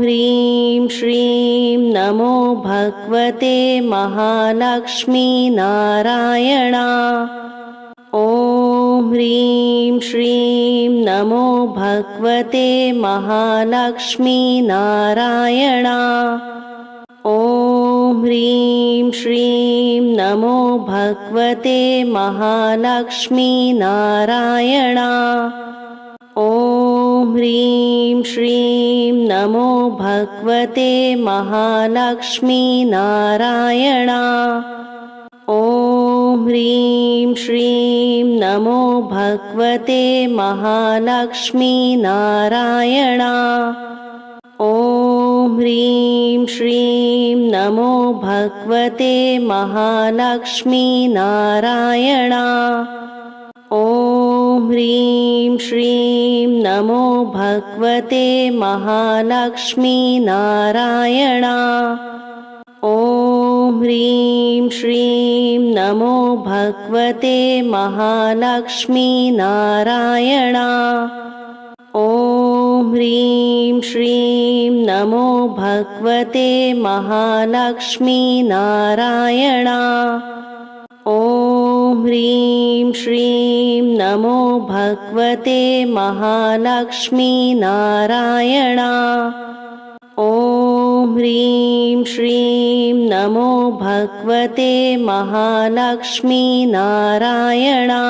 ह्रीं श्रीं नमो भगवते महालक्ष्मी नारायणा। ॐ ह्रीं श्रीं नमो भगवते महालक्ष्मी नारायणा। ॐ ह्रीं श्रीं नमो भगवते महालक्ष्मी नारायणा। ॐ ह्रीं श्रीं नमो भगवते महालक्ष्मी नारायणा। ॐ ह्रीं श्रीं नमो भगवते महालक्ष्मी नारायणा। ॐ ह्रीं श्रीं नमो भगवते महालक्ष्मी नारायणा। ॐ ह्रीं श्रीं नमो भगवते महालक्ष्मी नारायणा। ॐ ह्रीं श्रीं नमो भगवते महालक्ष्मी नारायणा। ॐ ह्रीं श्रीं नमो भगवते महालक्ष्मी नारायणा। ॐ ह्रीं श्रीं नमो भगवते महालक्ष्मी नारायणा। ॐ ह्रीं श्रीं नमो भगवते महालक्ष्मी नारायणा।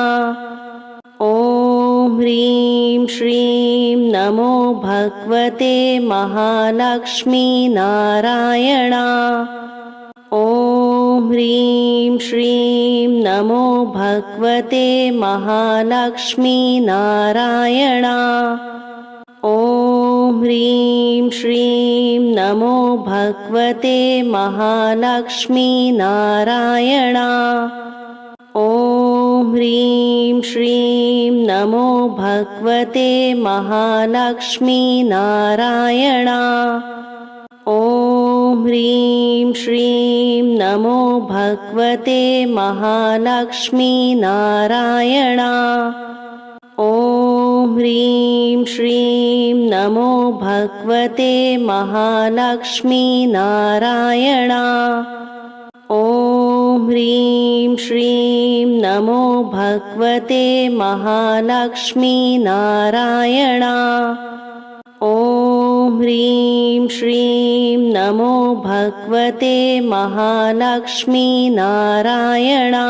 ॐ ह्रीं श्रीं नमो भगवते महालक्ष्मी नारायणा। ॐ ह्रीं श्रीं नमो भगवते महालक्ष्मी नारायणा। ॐ ह्रीं श्रीं नमो भगवते महालक्ष्मी नारायणा। ॐ ह्रीं श्रीं नमो भगवते महालक्ष्मी नारायणा। ॐ ह्रीं श्रीं नमो भगवते महालक्ष्मी नारायणा। ॐ ह्रीं श्रीं नमो भगवते महालक्ष्मी नारायणा। ॐ ह्रीं श्रीं नमो भगवते महालक्ष्मी नारायणा। ॐ ह्रीं श्रीं नमो भगवते महालक्ष्मी नारायणा।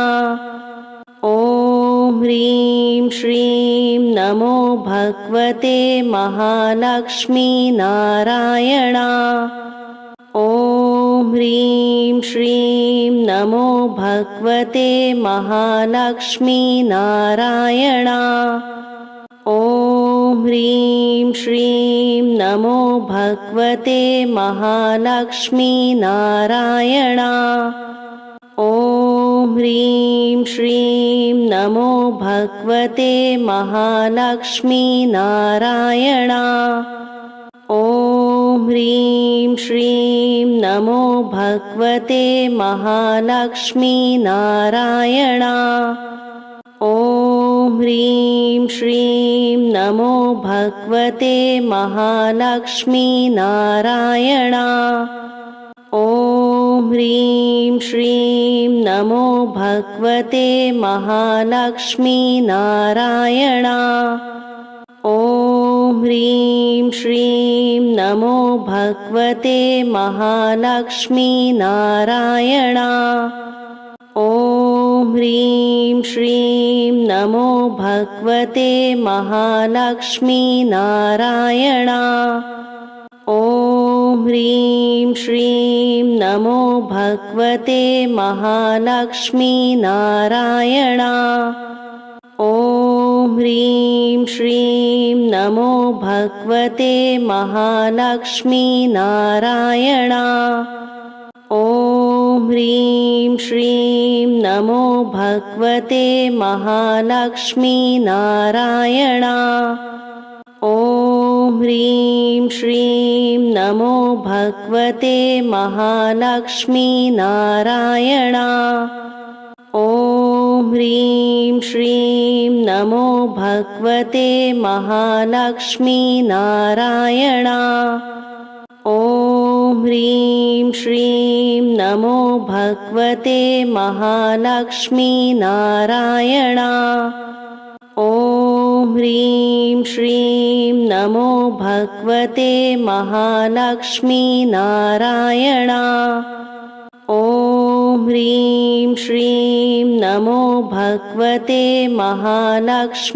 ॐ ह्रीं श्रीं नमो भगवते महालक्ष्मी नारायणा। ॐ ह्रीं श्रीं नमो भगवते महालक्ष्मी नारायणा। ॐ ह्रीं श्रीं नमो भगवते महालक्ष्मी नारायणा। ॐ ह्रीं श्रीं नमो भगवते महालक्ष्मी नारायणा। ॐ ह्रीं श्रीं नमो भगवते महालक्ष्मी नारायणा। ॐ ह्रीं श्रीं नमो भगवते महालक्ष्मी नारायणा। ॐ ह्रीं श्रीं नमो भगवते महालक्ष्मी नारायणा। ॐ ह्रीं श्रीं नमो भगवते महालक्ष्मी नारायणा। ॐ ह्रीं श्रीं नमो भगवते महालक्ष्मी नारायणा। ॐ ह्रीं श्रीं नमो भगवते महालक्ष्मी नारायणा। ॐ ह्रीं श्रीं नमो भगवते महालक्ष्मी नारायणा। ॐ ह्रीं श्रीं नमो भगवते महालक्ष्मी नारायणा। ॐ ह्रीं श्रीं नमो भगवते महालक्ष्मी नारायणा। ॐ ह्रीं श्रीं नमो भगवते महालक्ष्मी नारायणा। ॐ ह्रीं श्रीं नमो भगवते महालक्ष्मीनारायणा। ॐ ह्रीं श्रीं नमो भगवते महालक्ष्मीनारायणा। ॐ ह्रीं श्रीं नमो भगवते महालक्ष्मीनारायणा।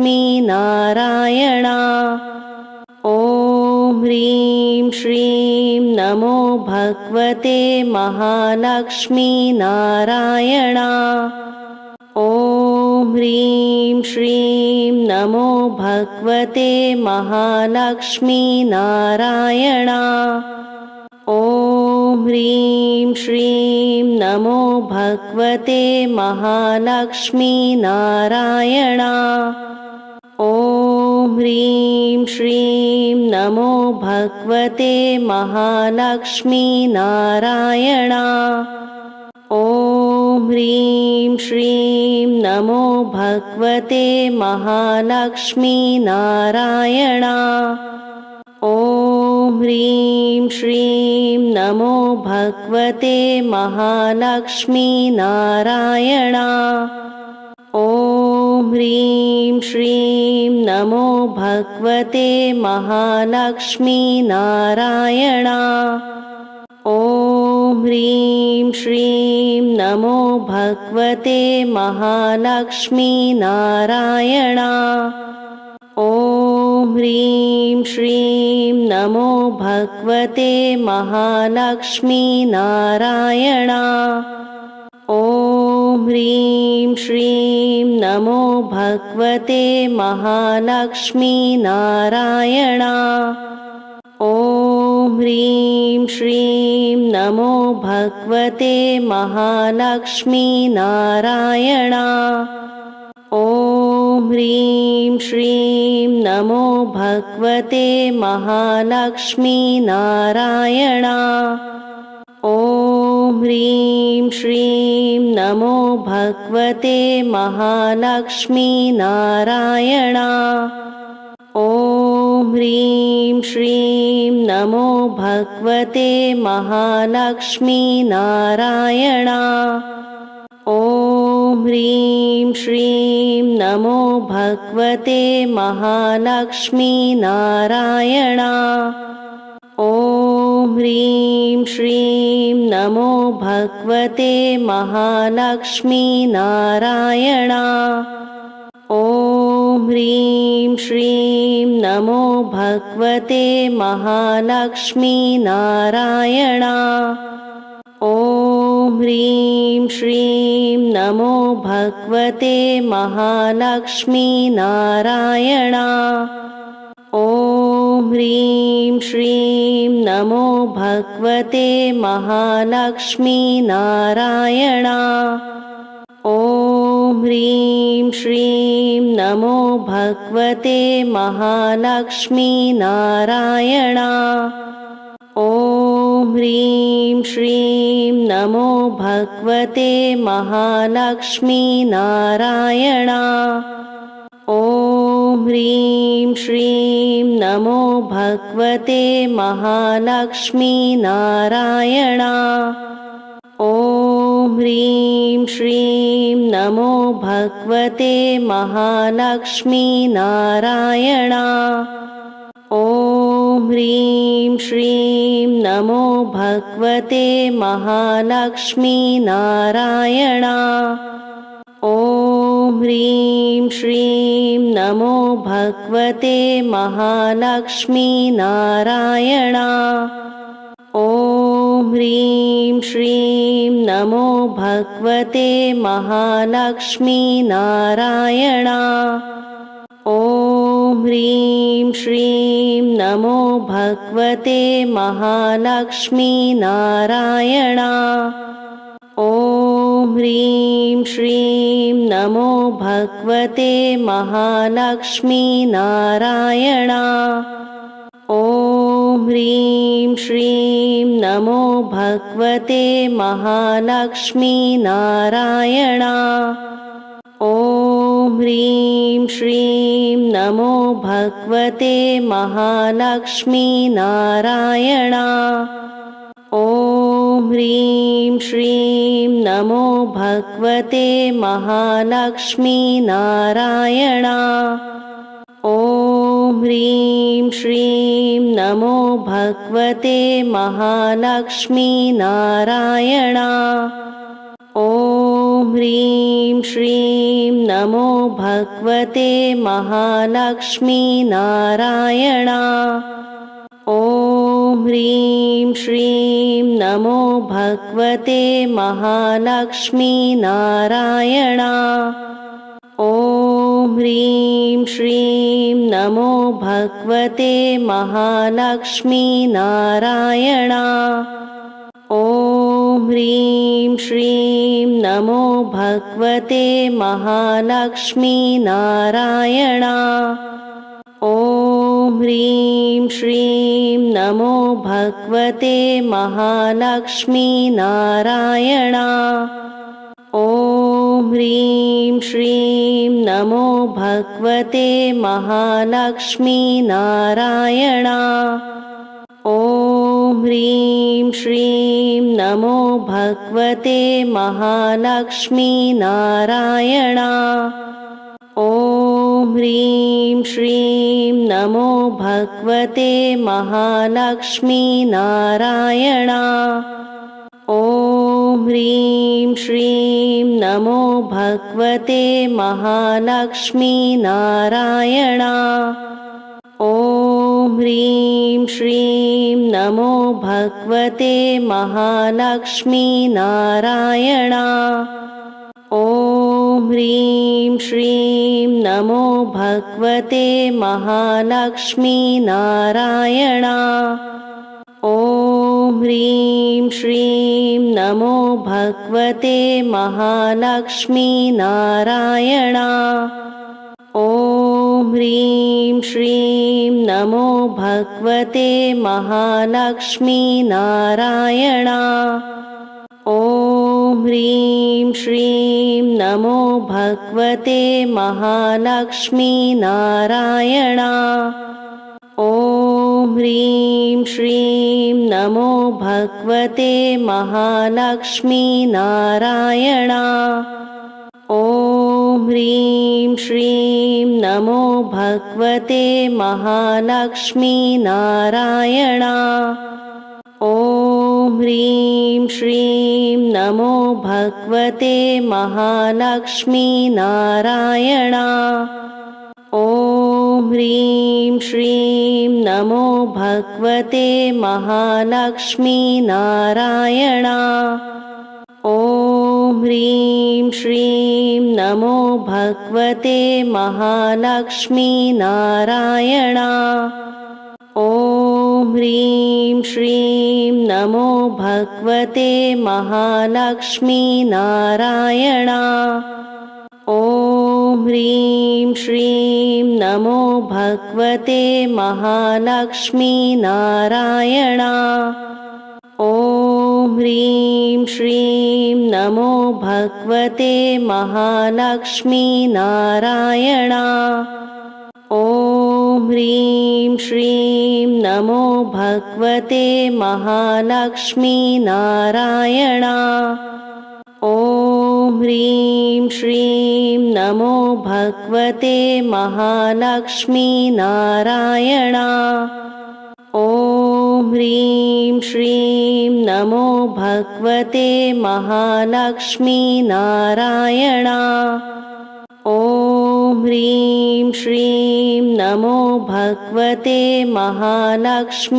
ॐ ह्रीं श्रीं नमो भगवते महालक्ष्मीनारायणा। ॐ ह्रीं श्रीं नमो भगवते महालक्ष्मीनारायणा। ॐ ह्रीं श्रीं नमो भगवते महालक्ष्मीनारायणा। ॐ ह्रीं श्रीं नमो भगवते महालक्ष्मीनारायणा। ॐ ह्रीं श्रीं नमो भगवते महालक्ष्मीनारायणा। ॐ ह्रीं श्रीं नमो भगवते महालक्ष्मीनारायणा। ॐ ह्रीं श्रीं नमो भगवते महालक्ष्मीनारायणा। ॐ ह्रीं श्रीं नमो भगवते महालक्ष्मीनारायणा। ॐ ह्रीं श्रीं नमो भगवते महालक्ष्मीनारायणा। ॐ ह्रीं श्रीं नमो भगवते महालक्ष्मीनारायणा। ॐ ह्रीं श्रीं नमो भगवते महालक्ष्मीनारायणा। ॐ ह्रीं श्रीं नमो भगवते महालक्ष्मीनारायणा। ॐ ह्रीं श्रीं नमो भगवते महालक्ष्मीनारायणा। ॐ ह्रीं श्रीं नमो भगवते महालक्ष्मीनारायणा। ॐ ह्रीं श्रीं नमो भगवते महालक्ष्मीनारायणा। ॐ ह्रीं श्रीं नमो भगवते महालक्ष्मीनारायणा। ॐ ह्रीं श्रीं नमो भगवते महालक्ष्मीनारायणा। ॐ ह्रीं श्रीं नमो भगवते महालक्ष्मीनारायणा। ॐ ह्रीं श्रीं नमो भगवते महालक्ष्मीनारायणा। ॐ ह्रीं श्रीं नमो भगवते महालक्ष्मीनारायणा। ॐ ह्रीं श्रीं नमो भगवते महालक्ष्मीनारायणा। ॐ ह्रीं श्रीं नमो भगवते महालक्ष्मीनारायणा। ॐ ह्रीं श्रीं नमो भगवते महालक्ष्मीनारायणा। ॐ ह्रीं श्रीं नमो भगवते महालक्ष्मीनारायणा। ॐ ह्रीं श्रीं नमो भगवते महालक्ष्मीनारायणा। ॐ ह्रीं श्रीं नमो भगवते महालक्ष्मीनारायणा। ॐ ह्रीं श्रीं नमो भगवते महालक्ष्मीनारायणा। ॐ ह्रीं श्रीं नमो भगवते महालक्ष्मीनारायणा। ॐ ह्रीं श्रीं नमो भगवते महालक्ष्मीनारायणा। ॐ ह्रीं श्रीं नमो भगवते महालक्ष्मीनारायणा। ॐ ह्रीं श्रीं नमो भगवते महालक्ष्मीनारायणा। ॐ ह्रीं श्रीं नमो भगवते महालक्ष्मीनारायणा। ॐ ह्रीं श्रीं नमो भगवते महालक्ष्मीनारायणा। ॐ ह्रीं श्रीं नमो भगवते महालक्ष्मीनारायणा। ॐ ह्रीं श्रीं नमो भगवते महालक्ष्मीनारायणा। ॐ ह्रीं श्रीं नमो भगवते महालक्ष्मीनारायणा। ॐ ह्रीं श्रीं नमो भगवते महालक्ष्मीनारायणा। ॐ ह्रीं श्रीं नमो भगवते महालक्ष्मीनारायणा। ॐ ह्रीं श्रीं नमो भगवते महालक्ष्मीनारायणा। ॐ ह्रीं श्रीं नमो भगवते महालक्ष्मीनारायणा। ॐ ह्रीं श्रीं नमो भगवते महालक्ष्मीनारायणा। ॐ ह्रीं श्रीं नमो भगवते महालक्ष्मीनारायणा। ॐ ह्रीं श्रीं नमो भगवते महालक्ष्मीनारायणा। ॐ ह्रीं श्रीं नमो भगवते महालक्ष्मीनारायणा। ॐ ह्रीं श्रीं नमो भगवते महालक्ष्मीनारायणा। ॐ ह्रीं श्रीं नमो भगवते महालक्ष्मीनारायणा। ॐ ह्रीं श्रीं नमो भगवते महालक्ष्मीनारायणा। ॐ ह्रीं श्रीं नमो भगवते महालक्ष्मीनारायणा। ॐ ह्रीं श्रीं नमो भगवते महालक्ष्मीनारायणा। ॐ ह्रीं श्रीं नमो भगवते महालक्ष्मीनारायणा। ॐ ह्रीं श्रीं नमो भगवते महालक्ष्मीनारायणा। ॐ ह्रीं श्रीं नमो भगवते महालक्ष्मीनारायणा। ॐ ह्रीं श्रीं नमो भगवते महालक्ष्मीनारायणा। ॐ ह्रीं श्रीं नमो भगवते महालक्ष्मीनारायणा। ॐ ह्रीं श्रीं नमो भगवते महालक्ष्मीनारायणा। ॐ ह्रीं श्रीं नमो भगवते महालक्ष्मीनारायणा। ॐ ह्रीं श्रीं नमो भगवते महालक्ष्मीनारायणा। ॐ ह्रीं श्रीं नमो भगवते महालक्ष्मीनारायणा।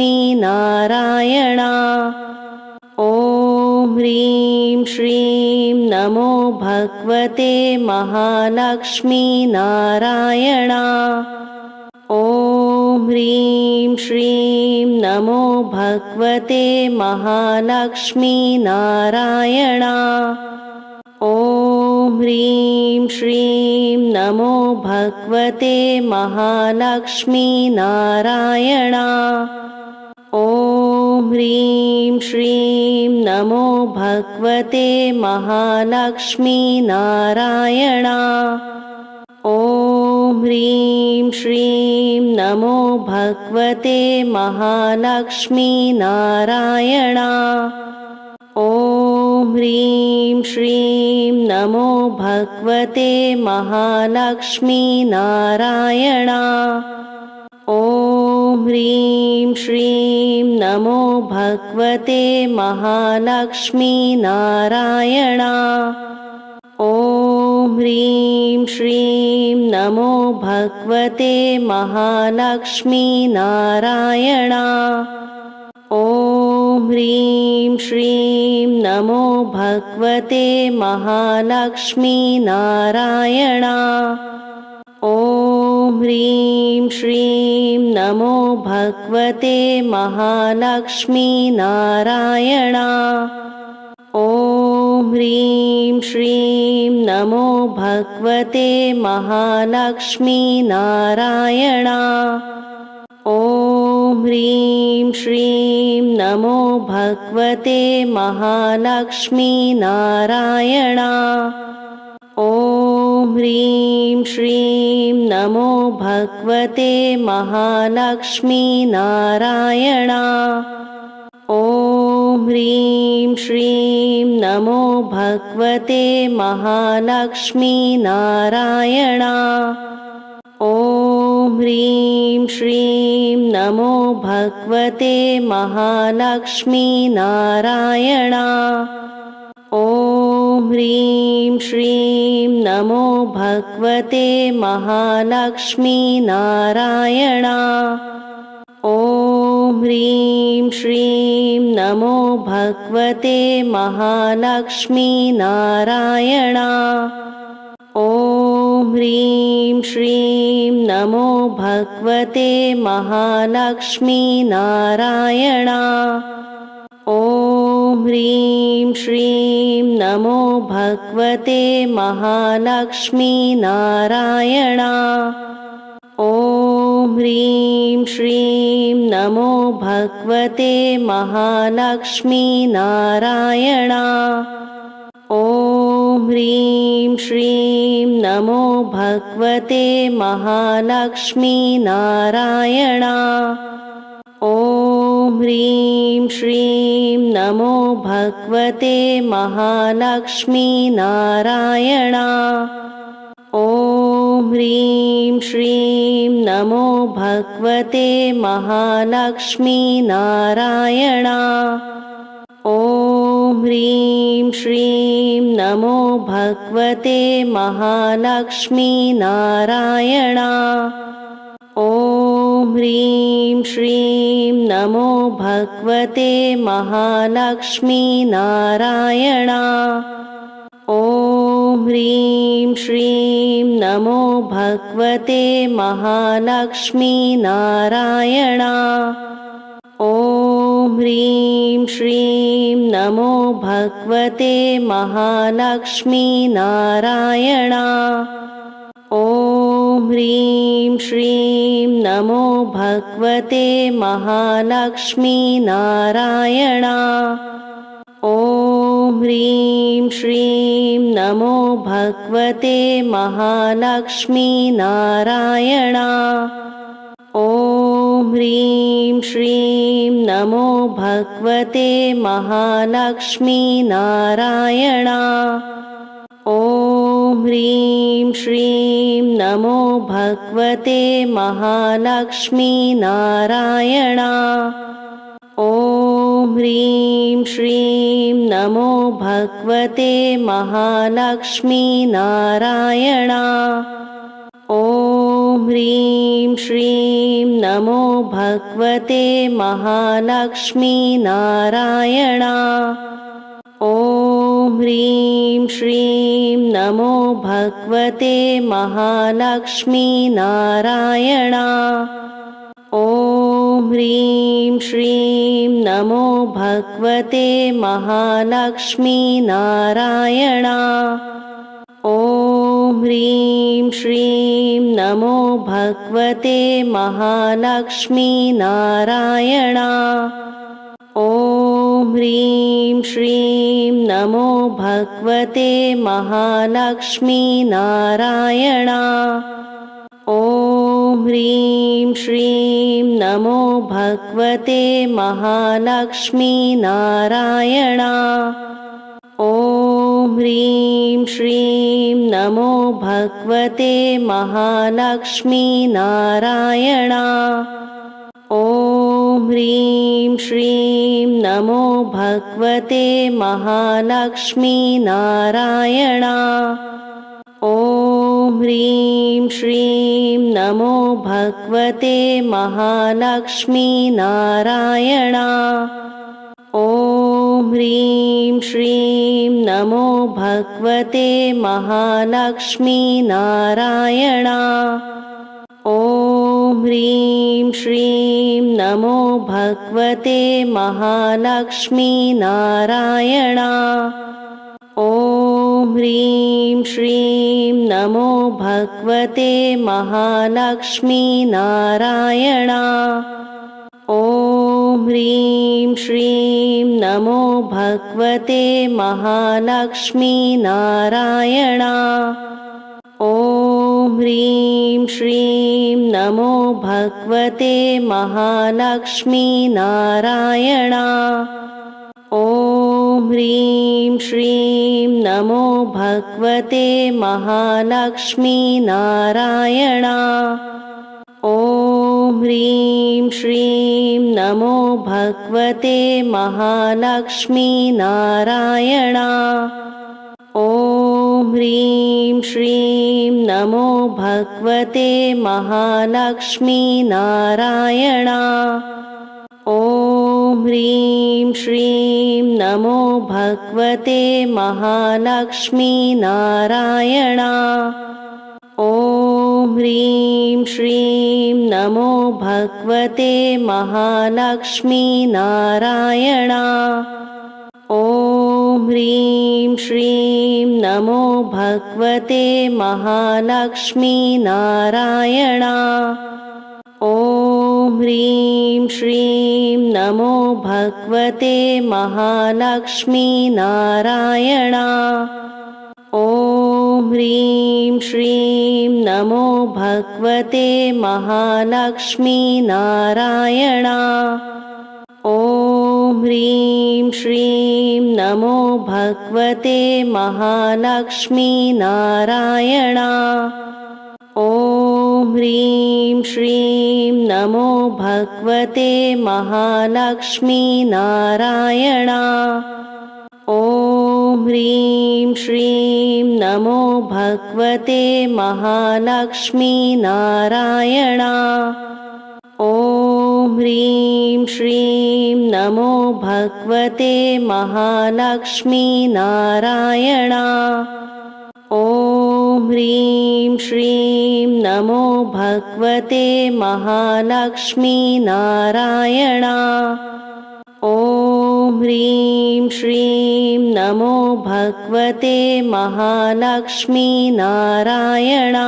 ॐ ह्रीं श्रीं नमो भगवते महालक्ष्मीनारायणा। ॐ ह्रीं श्रीं नमो भगवते महालक्ष्मीनारायणा। ॐ ह्रीं श्रीं नमो भगवते महालक्ष्मीनारायणा। ॐ ह्रीं श्रीं नमो भगवते महालक्ष्मीनारायणा। ॐ ह्रीं श्रीं नमो भगवते महालक्ष्मीनारायणा। ॐ ह्रीं श्रीं नमो भगवते महालक्ष्मी नारायणा। ॐ ह्रीं श्रीं नमो भगवते महालक्ष्मी नारायणा। ॐ ह्रीं श्रीं नमो भगवते महालक्ष्मी नारायणा। ॐ ह्रीं श्रीं नमो भगवते महालक्ष्मी नारायणा। ॐ ह्रीं श्रीं नमो भगवते महालक्ष्मी नारायणा। ॐ ह्रीं श्रीं नमो भगवते महालक्ष्मी नारायणा। ॐ ह्रीं श्रीं नमो भगवते महालक्ष्मी नारायणा। ॐ ह्रीं श्रीं नमो भगवते महालक्ष्मी नारायणा। ॐ ह्रीं श्रीं नमो भगवते महालक्ष्मी नारायणा। ॐ ह्रीं श्रीं नमो भगवते महालक्ष्मी नारायणा। ॐ ह्रीं श्रीं नमो भगवते महालक्ष्मी नारायणा। ॐ ह्रीं श्रीं नमो भगवते महालक्ष्मी नारायणा। ॐ ह्रीं श्रीं नमो भगवते महालक्ष्मी नारायणा। ॐ ह्रीं श्रीं नमो भगवते महालक्ष्मी नारायणा। ॐ ह्रीं श्रीं नमो भगवते महालक्ष्मी नारायणा। ॐ ह्रीं श्रीं नमो भगवते महालक्ष्मी नारायणा। ॐ ह्रीं श्रीं नमो भगवते महालक्ष्मी नारायणा। ॐ ह्रीं श्रीं नमो भगवते महालक्ष्मी नारायणा। ॐ ह्रीं श्रीं नमो भगवते महालक्ष्मी नारायणा। ॐ ह्रीं श्रीं नमो भगवते महालक्ष्मी नारायणा। ॐ ह्रीं श्रीं नमो भगवते महालक्ष्मी नारायणा। ॐ ह्रीं श्रीं नमो भगवते महालक्ष्मी नारायणा। ॐ ह्रीं श्रीं नमो भगवते महालक्ष्मी नारायणा। ॐ ह्रीं श्रीं नमो भगवते महालक्ष्मी नारायणा। ॐ ह्रीं श्रीं नमो भगवते महालक्ष्मी नारायणा। ॐ ह्रीं श्रीं नमो भगवते महालक्ष्मी नारायणा। ॐ ह्रीं श्रीं नमो भगवते महालक्ष्मी नारायणा। ॐ ह्रीं श्रीं नमो भगवते महालक्ष्मी नारायणा। ॐ ह्रीं श्रीं नमो भगवते महालक्ष्मी नारायणा। ॐ ह्रीं श्रीं नमो भगवते महालक्ष्मी नारायणा। ॐ ह्रीं श्रीं नमो भगवते महालक्ष्मी नारायणा। ॐ ह्रीं श्रीं नमो भगवते महालक्ष्मी नारायणा। ॐ ह्रीं श्रीं नमो भगवते महालक्ष्मी नारायणा। ह्रीं श्रीं नमो भगवते महालक्ष्मीनारायणा। ॐ ह्रीं श्रीं नमो भगवते महालक्ष्मीनारायणा। ॐ ह्रीं श्रीं नमो भगवते महालक्ष्मीनारायणा। ॐ ह्रीं श्रीं नमो भगवते महालक्ष्मीनारायणा। ॐ ह्रीं श्रीं नमो भगवते महालक्ष्मीनारायणा। ॐ ह्रीं श्रीं नमो भगवते महालक्ष्मीनारायणा। ॐ ह्रीं श्रीं नमो भगवते महालक्ष्मीनारायणा। ॐ ह्रीं श्रीं नमो भगवते महालक्ष्मीनारायणा। ॐ ह्रीं श्रीं नमो भगवते महालक्ष्मीनारायणा। ॐ ह्रीं श्रीं नमो भगवते महालक्ष्मीनारायणा। ॐ ह्रीं श्रीं नमो भगवते महालक्ष्मीनारायणा। ॐ ह्रीं श्रीं नमो भगवते महालक्ष्मीनारायणा। ॐ ह्रीं श्रीं नमो भगवते महालक्ष्मीनारायणा। ॐ ह्रीं श्रीं नमो भगवते महालक्ष्मीनारायणा। ॐ ह्रीं श्रीं नमो भगवते महालक्ष्मीनारायणा। ॐ ह्रीं श्रीं नमो भगवते महालक्ष्मीनारायणा। ॐ ह्रीं श्रीं नमो भगवते महालक्ष्मीनारायणा। ॐ ह्रीं श्रीं नमो भगवते महालक्ष्मीनारायणा। ॐ ह्रीं श्रीं नमो भगवते महालक्ष्मीनारायणा। ॐ ह्रीं श्रीं नमो भगवते महालक्ष्मीनारायणा। ॐ ह्रीं श्रीं नमो भगवते महालक्ष्मीनारायणा। ॐ ह्रीं श्रीं नमो भगवते महालक्ष्मीनारायणा।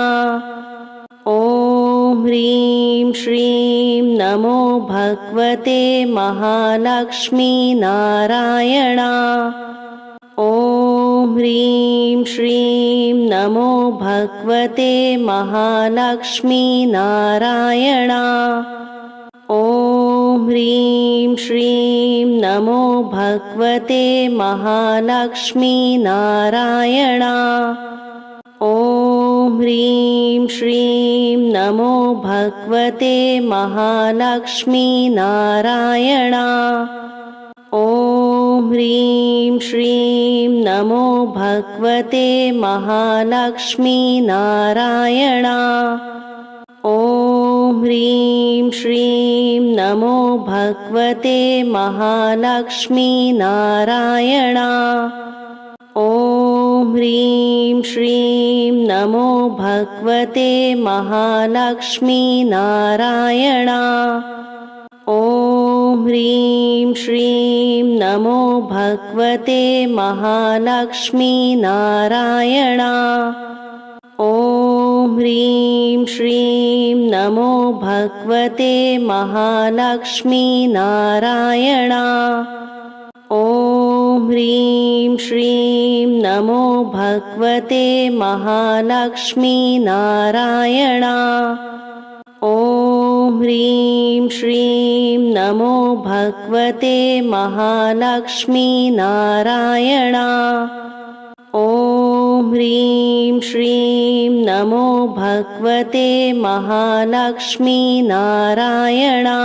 ॐ ह्रीं श्रीं नमो भगवते महालक्ष्मीनारायणा। ॐ ह्रीं श्रीं नमो भगवते महालक्ष्मीनारायणा। ॐ ह्रीं श्रीं नमो भगवते महालक्ष्मीनारायणा। ॐ ह्रीं श्रीं नमो भगवते महालक्ष्मीनारायणा। ॐ ह्रीं श्रीं नमो भगवते महालक्ष्मीनारायणा। ॐ ह्रीं श्रीं नमो भगवते महालक्ष्मीनारायणा। ॐ ह्रीं श्रीं नमो भगवते महालक्ष्मीनारायणा। ॐ ह्रीं श्रीं नमो भगवते महालक्ष्मीनारायणा। ॐ ह्रीं श्रीं नमो भगवते महालक्ष्मीनारायणा। ॐ ह्रीं श्रीं नमो भगवते महालक्ष्मीनारायणा। ॐ ह्रीं श्रीं नमो भगवते महालक्ष्मीनारायणा। ॐ ह्रीं श्रीं नमो भगवते महालक्ष्मी नारायणा।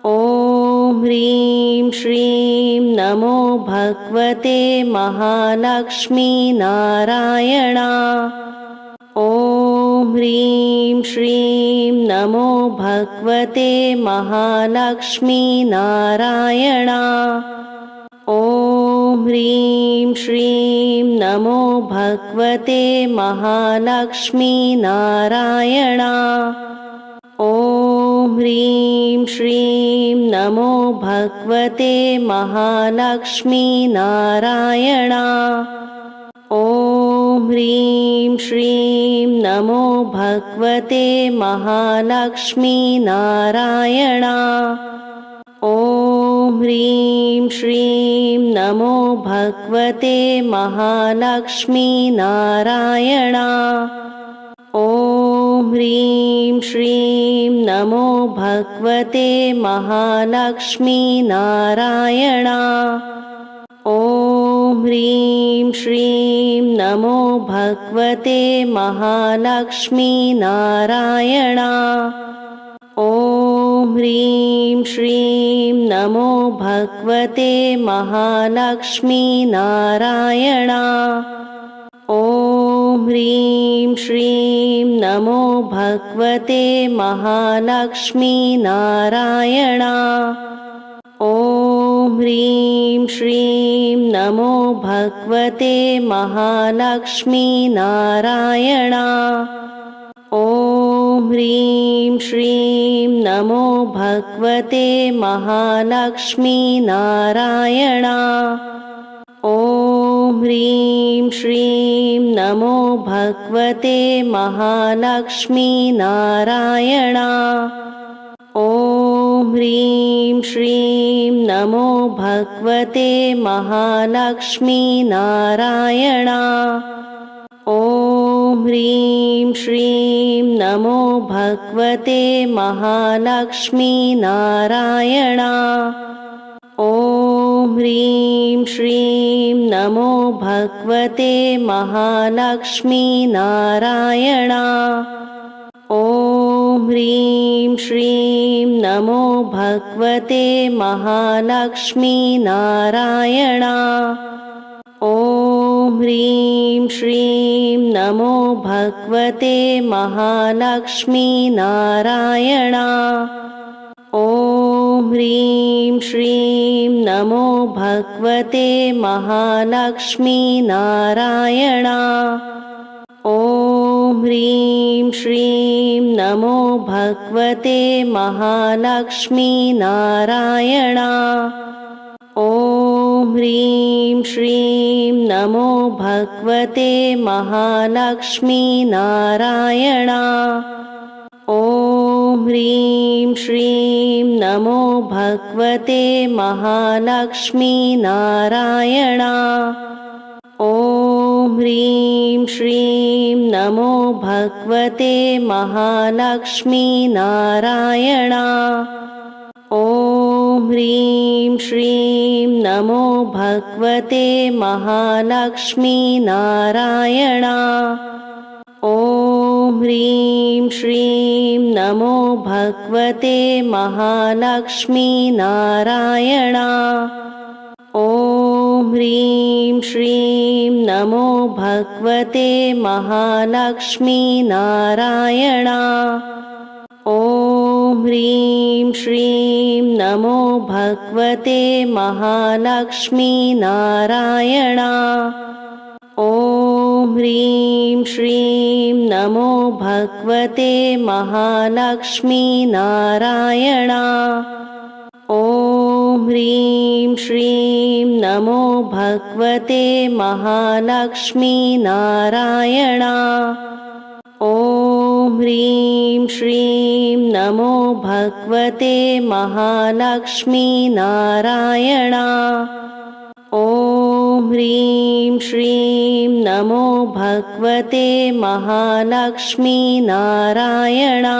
ॐ ह्रीं श्रीं नमो भगवते महालक्ष्मी नारायणा। ॐ ह्रीं श्रीं नमो भगवते महालक्ष्मी नारायणा। ॐ ह्रीं श्रीं नमो भगवते महालक्ष्मी नारायणा। ॐ ह्रीं श्रीं नमो भगवते महालक्ष्मी नारायणा। ॐ ह्रीं श्रीं नमो भगवते महालक्ष्मी नारायणा। ॐ ह्रीं श्रीं नमो भगवते महालक्ष्मी नारायणा। ॐ ह्रीं श्रीं नमो भगवते महालक्ष्मी नारायणा। ॐ ह्रीं श्रीं नमो भगवते महालक्ष्मी नारायणा। ॐ ह्रीं श्रीं नमो भगवते महालक्ष्मी नारायणा। ॐ ह्रीं श्रीं नमो भगवते महालक्ष्मी नारायणा। ॐ ह्रीं श्रीं नमो भगवते महालक्ष्मी नारायणा। ॐ ह्रीं श्रीं नमो भगवते महालक्ष्मी नारायणा। ॐ ह्रीं श्रीं नमो भगवते महालक्ष्मी नारायणा। ॐ ह्रीं श्रीं नमो भगवते महालक्ष्मी नारायणा। ॐ ह्रीं श्रीं नमो भगवते महालक्ष्मी नारायणा। ॐ ह्रीं श्रीं नमो भगवते महालक्ष्मी नारायणा। ॐ ह्रीं श्रीं नमो भगवते महालक्ष्मी नारायणा। ॐ ह्रीं श्रीं नमो भगवते महालक्ष्मी नारायणा। ॐ ह्रीं श्रीं नमो भगवते महालक्ष्मी नारायणा। ॐ ह्रीं श्रीं नमो भगवते महालक्ष्मी नारायणा। ॐ ह्रीं श्रीं नमो भगवते महालक्ष्मी नारायणा। ॐ ह्रीं श्रीं नमो भगवते महालक्ष्मी नारायणा। ॐ ह्रीं श्रीं नमो भगवते महालक्ष्मी नारायणा। ॐ ह्रीं श्रीं नमो भगवते महालक्ष्मी नारायणा। ॐ ह्रीं श्रीं नमो भगवते महालक्ष्मी नारायणा। ॐ ह्रीं श्रीं नमो भगवते महालक्ष्मी नारायणा। ॐ ह्रीं श्रीं नमो भगवते महालक्ष्मी नारायणा। ॐ ह्रीं श्रीं नमो भगवते महालक्ष्मी नारायणा। ॐ ह्रीं श्रीं नमो भगवते महालक्ष्मी नारायणा। ॐ ह्रीं श्रीं नमो भगवते महालक्ष्मी नारायणा। ॐ ह्रीं श्रीं नमो भगवते महालक्ष्मी नारायणा।